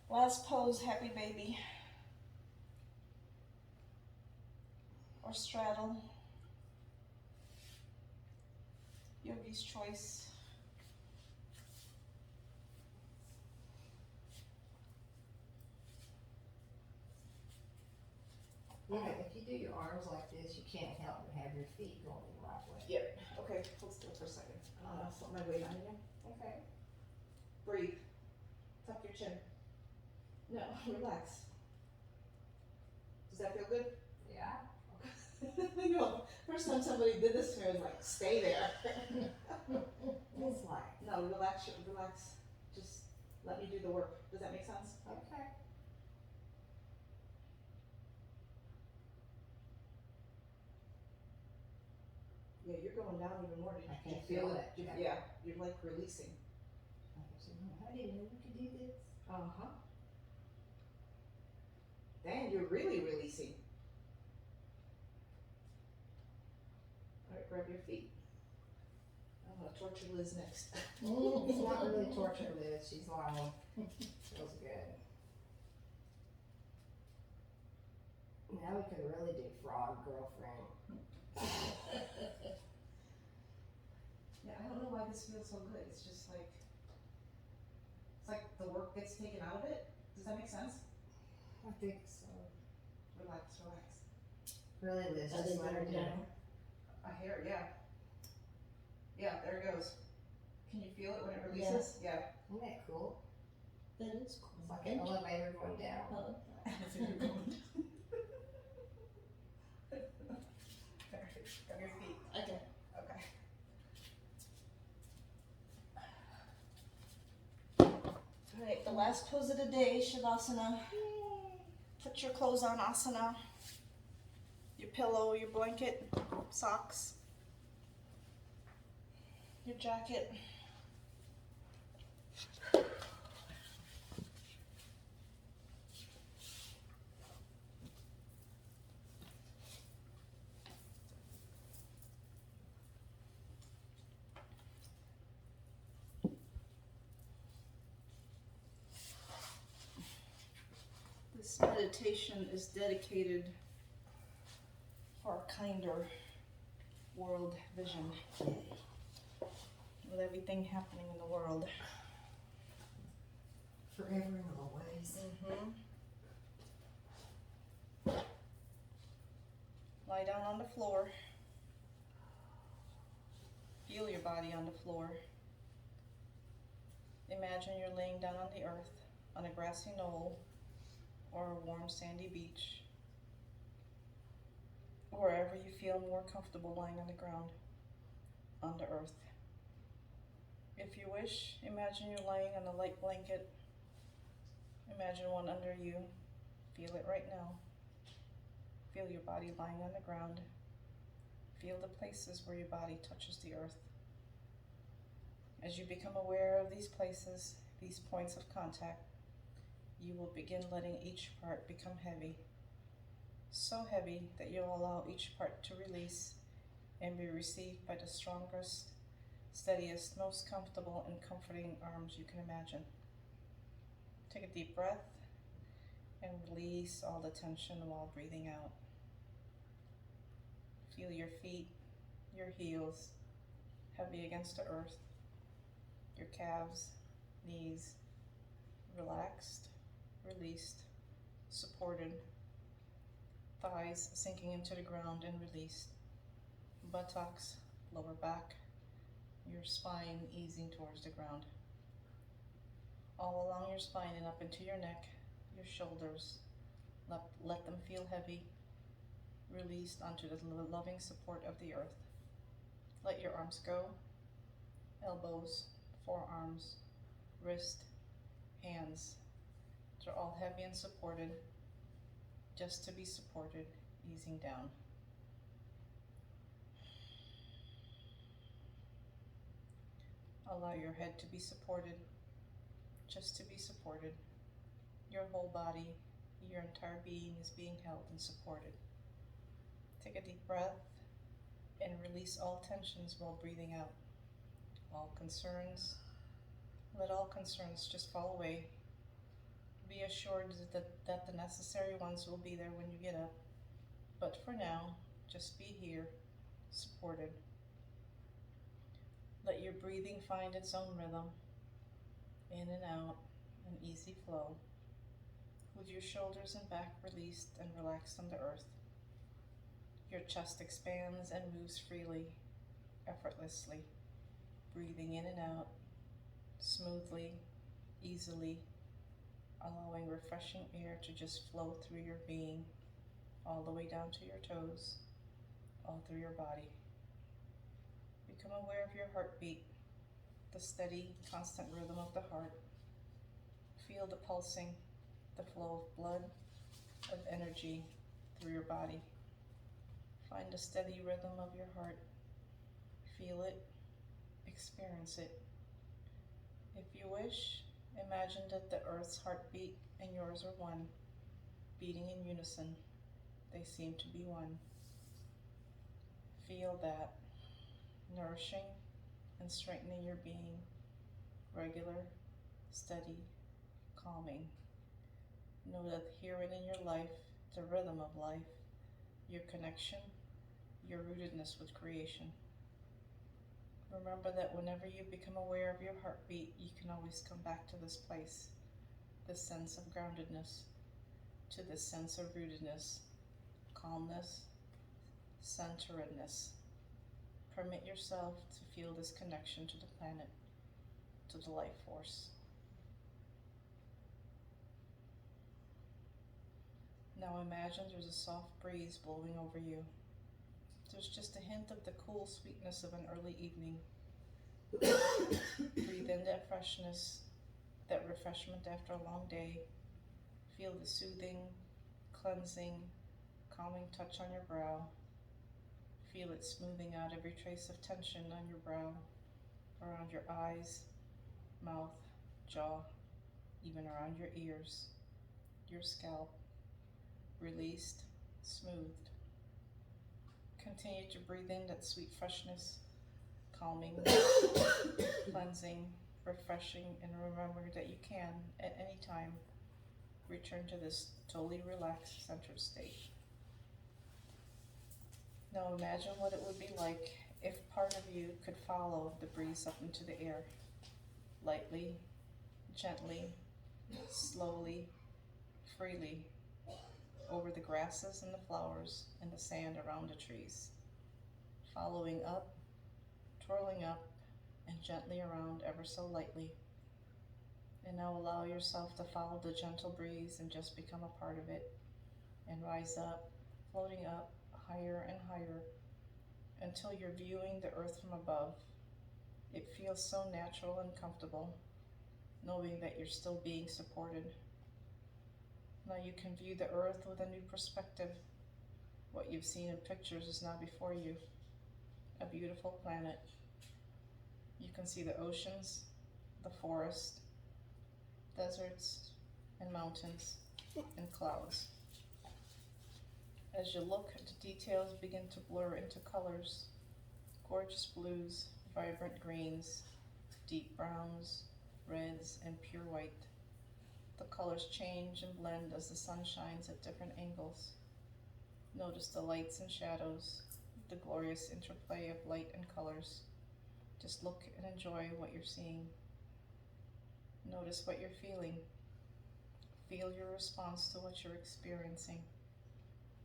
Speaker 1: Last pose, happy baby. Or straddle. Yogi's choice.
Speaker 2: You know, if you do your arms like this, you can't help but have your feet going the right way.
Speaker 1: Yep, okay, hold still for a second. Put my weight on you.
Speaker 2: Okay.
Speaker 1: Breathe. Tuck your chin. No, relax. Does that feel good?
Speaker 2: Yeah.
Speaker 1: I know. first time somebody did this to her, I was like, stay there.
Speaker 2: It's like,
Speaker 1: No, relax, relax. Just let me do the work. Does that make sense?
Speaker 2: okay.
Speaker 1: Yeah, you're going down even more. Did
Speaker 2: I
Speaker 1: you
Speaker 2: can't
Speaker 1: feel
Speaker 2: feel
Speaker 1: it?
Speaker 2: it.
Speaker 1: Yeah, you're like releasing.
Speaker 2: I didn't know you could do this.
Speaker 1: Uh-huh. Then you're really releasing. All right, grab your feet. I'm gonna torture Liz next.
Speaker 2: It's not really torture, Liz. She's lying. Feels good. Now we can really do frog girlfriend.
Speaker 1: Yeah, I don't know why this feels so good. It's just like, it's like the work gets taken out of it. Does that make sense?
Speaker 2: I think so.
Speaker 1: Relax, relax.
Speaker 2: Really, Liz,
Speaker 3: Other
Speaker 2: just let her
Speaker 3: than
Speaker 2: do it.
Speaker 3: down.
Speaker 1: I hear it, yeah. Yeah, there it goes. Can you feel it when it releases? Yeah.
Speaker 2: Isn't that cool?
Speaker 3: That is cool.
Speaker 2: It's like an elevator going down.
Speaker 3: Oh,
Speaker 1: That's where you're going. Grab your feet.
Speaker 3: okay.
Speaker 1: Okay. Alright, the last pose of the day, Shavasana. Put your clothes on, asana. Your pillow, your blanket, socks, your jacket. This meditation is dedicated for a kinder world vision with everything happening in the world.
Speaker 2: Forever and always.
Speaker 1: Lie down on the floor. Feel your body on the floor. Imagine you're laying down on the earth, on a grassy knoll, or a warm sandy beach, wherever you feel more comfortable lying on the ground, on the earth. If you wish, imagine you're lying on a light blanket. Imagine one under you. Feel it right now. Feel your body lying on the ground. Feel the places where your body touches the earth. As you become aware of these places, these points of contact, you will begin letting each part become heavy. So heavy that you'll allow each part to release and be received by the strongest, steadiest, most comfortable and comforting arms you can imagine. Take a deep breath and release all the tension while breathing out. Feel your feet, your heels, heavy against the earth, your calves, knees, relaxed, released, supported, thighs sinking into the ground and released, buttocks, lower back, your spine easing towards the ground. All along your spine and up into your neck, your shoulders, let them feel heavy, released onto the loving support of the earth. Let your arms go, elbows, forearms, wrist, hands. They're all heavy and supported, just to be supported, easing down. Allow your head to be supported, just to be supported. Your whole body, your entire being is being held and supported. Take a deep breath and release all tensions while breathing out. All concerns, let all concerns just fall away. Be assured that the necessary ones will be there when you get up. But for now, just be here, supported. Let your breathing find its own rhythm, in and out, an easy flow, with your shoulders and back released and relaxed on the earth. Your chest expands and moves freely, effortlessly, breathing in and out, smoothly, easily, allowing refreshing air to just flow through your being, all the way down to your toes, all through your body. Become aware of your heartbeat, the steady, constant rhythm of the heart. Feel the pulsing, the flow of blood, of energy through your body. Find a steady rhythm of your heart. Feel it, experience it. If you wish, imagine that the earth's heartbeat and yours are one, beating in unison. They seem to be one. Feel that, nourishing and strengthening your being, regular, steady, calming. Know that here and in your life, the rhythm of life, your connection, your rootedness with creation. Remember that whenever you become aware of your heartbeat, you can always come back to this place, this sense of groundedness, to this sense of rootedness, calmness, centeredness. Permit yourself to feel this connection to the planet, to the life force. Now imagine there's a soft breeze blowing over you. There's just a hint of the cool sweetness of an early evening. Breathe in that freshness, that refreshment after a long day. Feel the soothing, cleansing, calming touch on your brow. Feel it smoothing out every trace of tension on your brow, around your eyes, mouth, jaw, even around your ears, your scalp. Released, smoothed. Continue to breathe in that sweet freshness, calming, cleansing, refreshing, and remember that you can, at any time, return to this totally relaxed, centered state. Now imagine what it would be like if part of you could follow the breeze up into the air, lightly, gently, slowly, freely, over the grasses and the flowers and the sand around the trees, following up, twirling up, and gently around ever so lightly. And now allow yourself to follow the gentle breeze and just become a part of it, and rise up, floating up, higher and higher, until you're viewing the earth from above. It feels so natural and comfortable, knowing that you're still being supported. Now you can view the earth with a new perspective. What you've seen in pictures is now before you. A beautiful planet. You can see the oceans, the forest, deserts, and mountains, and clouds. As you look, the details begin to blur into colors. Gorgeous blues, vibrant greens, deep browns, reds, and pure white. The colors change and blend as the sun shines at different angles. Notice the lights and shadows, the glorious interplay of light and colors. Just look and enjoy what you're seeing. Notice what you're feeling. Feel your response to what you're experiencing.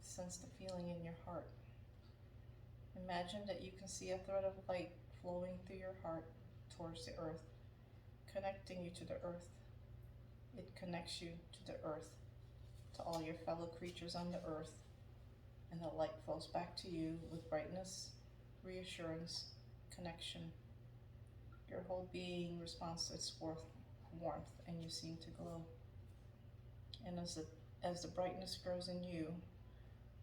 Speaker 1: Sense the feeling in your heart. Imagine that you can see a thread of light flowing through your heart towards the earth, connecting you to the earth. It connects you to the earth, to all your fellow creatures on the earth, and the light flows back to you with brightness, reassurance, connection. Your whole being responds to its warmth, and you seem to glow. And as the brightness grows in you,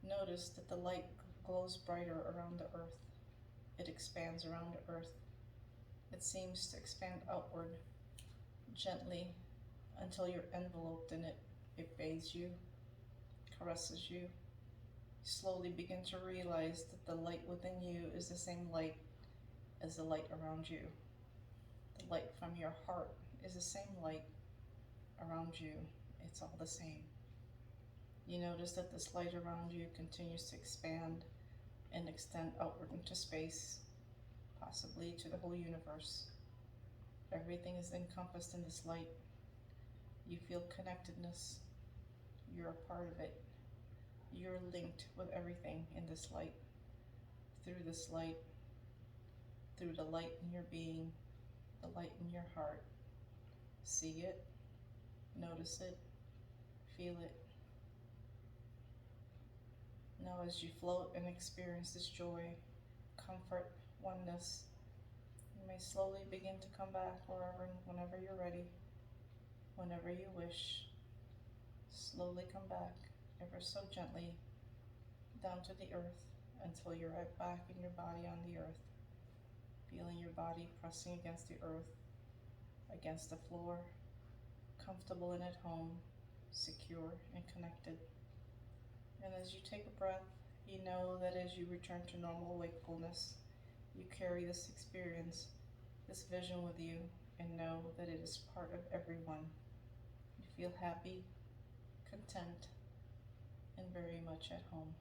Speaker 1: notice that the light glows brighter around the earth. It expands around the earth. It seems to expand outward, gently, until you're enveloped in it. It bathes you, caresses you. You slowly begin to realize that the light within you is the same light as the light around you. The light from your heart is the same light around you. It's all the same. You notice that this light around you continues to expand and extend outward into space, possibly to the whole universe. Everything is encompassed in this light. You feel connectedness. You're a part of it. You're linked with everything in this light. Through this light, through the light in your being, the light in your heart. See it, notice it, feel it. Now as you float and experience this joy, comfort, oneness, you may slowly begin to come back wherever and whenever you're ready, whenever you wish. Slowly come back, ever so gently, down to the earth until you're right back in your body on the earth, feeling your body pressing against the earth, against the floor, comfortable and at home, secure and connected. And as you take a breath, you know that as you return to normal wakefulness, you carry this experience, this vision with you, and know that it is part of everyone. You feel happy, content, and very much at home.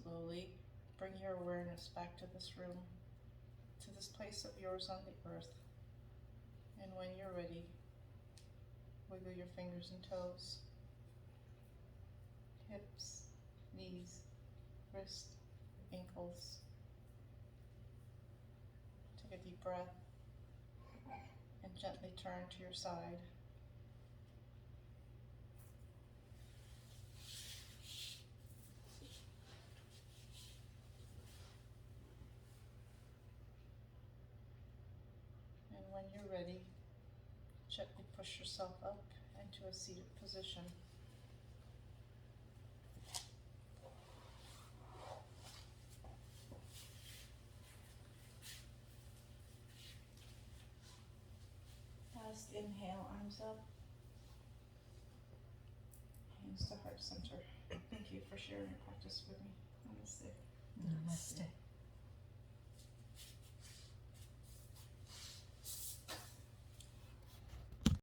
Speaker 1: Slowly bring your awareness back to this room, to this place of yours on the earth. And when you're ready, wiggle your fingers and toes, hips, knees, wrists, ankles. Take a deep breath and gently turn to your side. And when you're ready, gently push yourself up into a seated position. Last inhale, arms up, hands to heart center. Thank you for sharing your practice with me. Namaste.
Speaker 3: Namaste.